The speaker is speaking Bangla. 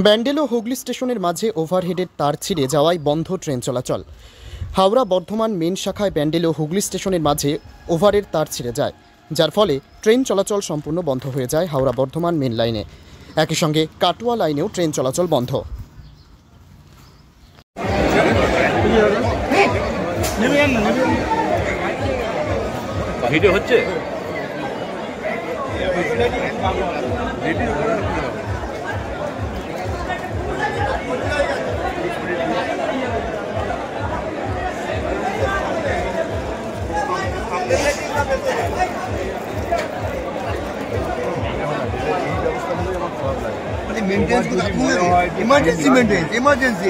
ব্যান্ডেল ও হুগলি স্টেশনের মাঝে ওভারহেডের তার ছিঁড়ে যাওয়ায় বন্ধ ট্রেন চলাচল। হাওড়া বর্ধমান মেন শাখায় ব্যান্ডেল ও হুগলি স্টেশনের মাঝে ওভারের তার ছিঁড়ে যায়, যার ফলে ট্রেন চলাচল সম্পূর্ণ বন্ধ হয়ে যায় হাওড়া বর্ধমান মেন লাইনে। একই সঙ্গে কাটোয়া লাইনেও ট্রেন চলাচল বন্ধ। ভিডিও হচ্ছে ইমার্জেন্সি মেনটেন্স ইমার্জেন্সি